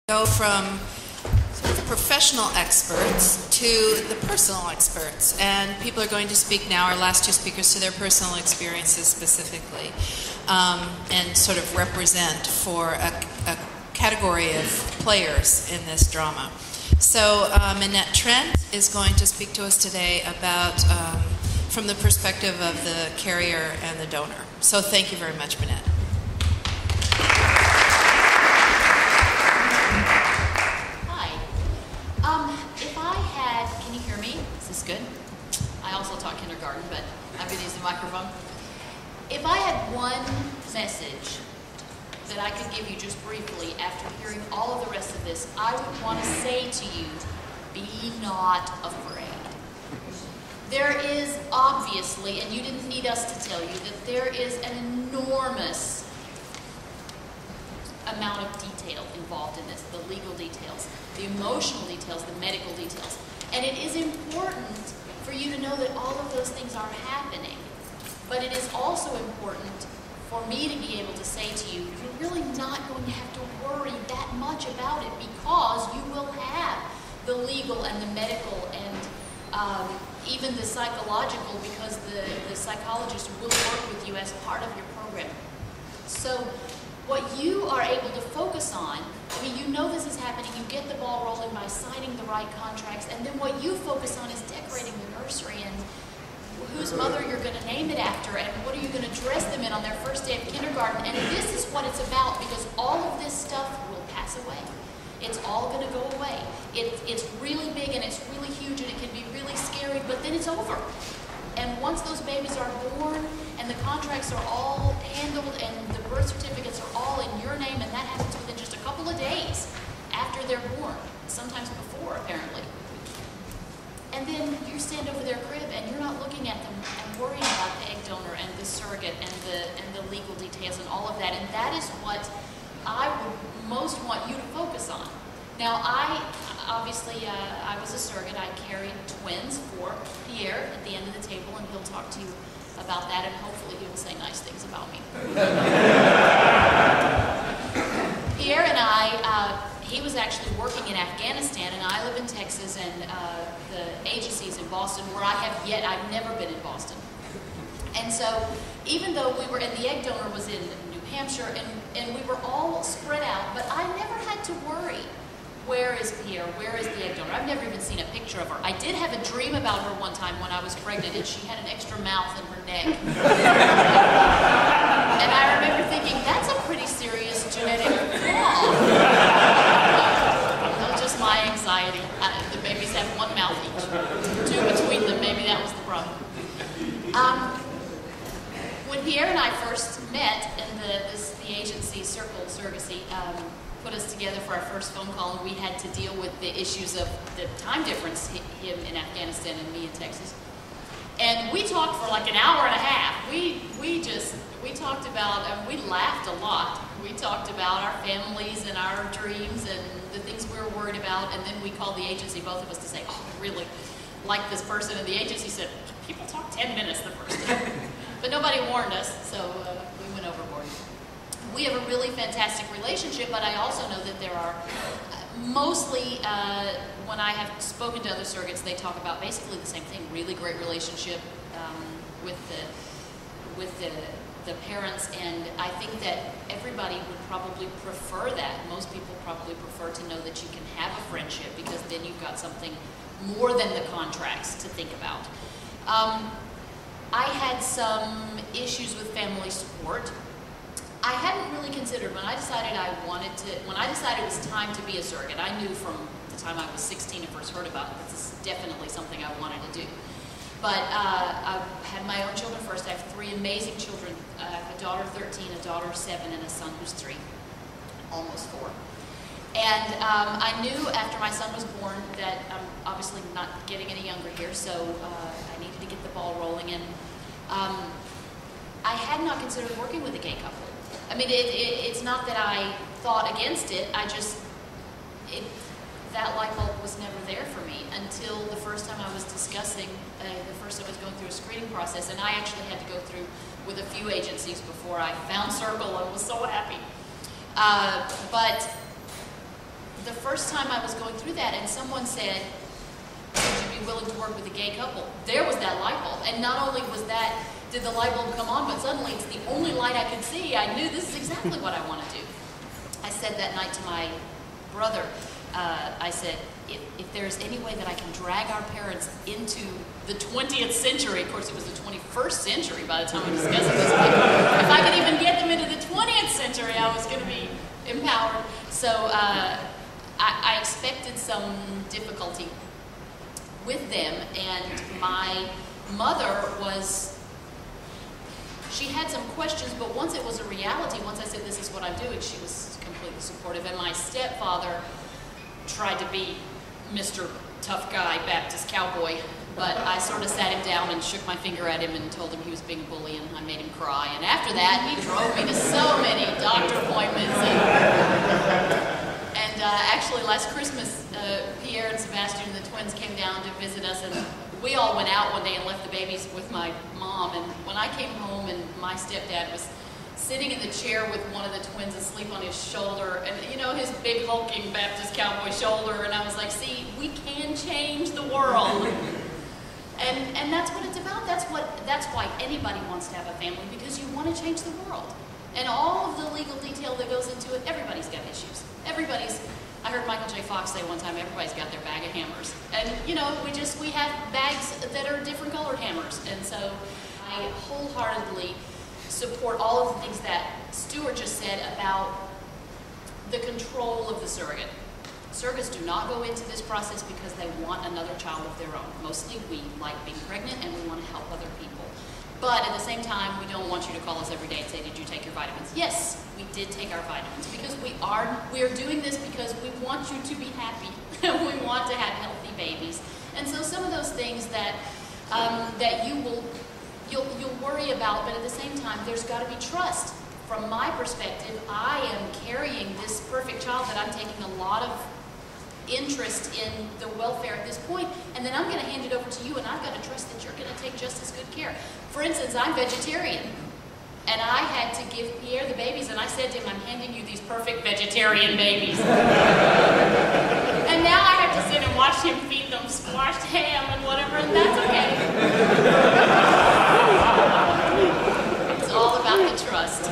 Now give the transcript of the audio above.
Go from sort of professional experts to the personal experts, and people are going to speak now, our last two speakers, to their personal experiences specifically, and sort of represent for a category of players in this drama. So Minette Trents is going to speak to us today about from the perspective of the carrier and the donor. So thank you very much, Minette. If I had, can you hear me? Is this good? I also taught kindergarten, but I'm going to use the microphone. If I had one message that I could give you just briefly after hearing all of the rest of this, I would want to say to you, be not afraid. There is obviously, and you didn't need us to tell you, that there is an enormous amount of detail involved in this, the legal details, the emotional details, the medical details. And it is important for you to know that all of those things are happening. But it is also important for me to be able to say to you, you're really not going to have to worry that much about it, because you will have the legal and the medical and even the psychological, because the psychologist will work with you as part of your program. So what you are able to focus on, I mean, you know this is happening, you get the ball rolling by signing the right contracts, and then what you focus on is decorating the nursery and whose mother you're going to name it after, and what are you going to dress them in on their first day of kindergarten. And this is what it's about, because all of this stuff will pass away. It's all going to go away. It's really big and it's really huge and it can be really scary, but then it's over. And once those babies are born and the contracts are all handled and the birth certificates are all in your name, and that happens within just a couple of days after they're born, sometimes before apparently. And then you stand over their crib and you're not looking at them and worrying about the egg donor and the surrogate and the legal details and all of that. And that is what I would most want you to focus on. Now, I was a surrogate. I carried twins for Pierre at the end of the table, and he'll talk to you about that, and hopefully he will say nice things about me. Pierre and he was actually working in Afghanistan, and I live in Texas, and the agency's in Boston, where I've never been in Boston. And so, even though the egg donor was in New Hampshire, and we were all spread out, but I never had to worry. Where is Pierre? Where is the egg donor? I've never even seen a picture of her. I did have a dream about her one time when I was pregnant, and she had an extra mouth in her neck. And I remember thinking, that's a pretty serious genetic flaw. That was just my anxiety. The babies have one mouth each. Two between them, maybe that was the problem. When Pierre and I first met, and the agency Circle Surrogacy put us together for our first phone call, and we had to deal with the issues of the time difference, him in Afghanistan and me in Texas. And we talked for like an hour and a half. We talked about, we laughed a lot. We talked about our families and our dreams and the things we were worried about, and then we called the agency, both of us, to say, oh, I really like this person, and the agency said, people talk 10 minutes the first time. But nobody warned us, so we went overboard. We have a really fantastic relationship, but I also know that there are mostly, when I have spoken to other surrogates, they talk about basically the same thing, really great relationship with the parents, and I think that everybody would probably prefer that. Most people probably prefer to know that you can have a friendship, because then you've got something more than the contracts to think about. I had some issues with family support. I hadn't really considered, when I decided it was time to be a surrogate, I knew from the time I was 16 and first heard about it, this is definitely something I wanted to do. But I had my own children first. I have three amazing children, a daughter 13, a daughter 7, and a son who's 3, almost 4. And I knew after my son was born that I'm obviously not getting any younger here, so I needed to get the ball rolling. And I had not considered working with a gay couple. I mean, it's not that I thought against it, that light bulb was never there for me until the first time I was discussing, the first time I was going through a screening process, and I actually had to go through with a few agencies before I found Circle and was so happy. But the first time I was going through that and someone said, would you be willing to work with a gay couple? There was that light bulb. And not only did the light bulb come on, but suddenly it's the only light I could see. I knew this is exactly what I want to do. I said that night to my brother, I said, if there's any way that I can drag our parents into the 20th century, of course it was the 21st century by the time we discussed this, but if I could even get them into the 20th century, I was going to be empowered. So I expected some difficulty with them, and my mother she had some questions, but once it was a reality, once I said this is what I'm doing, she was completely supportive. And my stepfather tried to be Mr. Tough Guy, Baptist cowboy, but I sort of sat him down and shook my finger at him and told him he was being a bully, and I made him cry. And after that, he drove me to so many doctor appointments. And actually, last Christmas, Pierre and Sebastian and the twins came down to visit us, and we all went out one day and left the babies with my mom. And when I came home and my stepdad was sitting in the chair with one of the twins asleep on his shoulder, and you know, his big hulking Baptist cowboy shoulder, and I was like, see, we can change the world. And that's what it's about. That's why anybody wants to have a family, because you want to change the world. And all of the legal detail that goes into it, everybody's got issues. I heard Michael J. Fox say one time, everybody's got their bag of hammers. And you know, we have bags that are different colored hammers. And so I wholeheartedly support all of the things that Stuart just said about the control of the surrogate. Surrogates do not go into this process because they want another child of their own. Mostly we like being pregnant and we want to help other people. But at the same time, we don't want you to call us every day and say, did you take your vitamins? Yes, we did take our vitamins, because we are doing this because we want you to be happy. We want to have healthy babies. And so some of those things that you'll worry about, but at the same time, there's got to be trust. From my perspective, I am carrying this perfect child that I'm taking a lot of interest in the welfare at this point, and then I'm going to hand it over to you, and I've got to trust that you're going to take just as good care. For instance, I'm vegetarian, and I had to give Pierre the babies, and I said to him, I'm handing you these perfect vegetarian babies. And now I have to sit and watch him feed them squashed ham and whatever, and that's okay. It's all about the trust.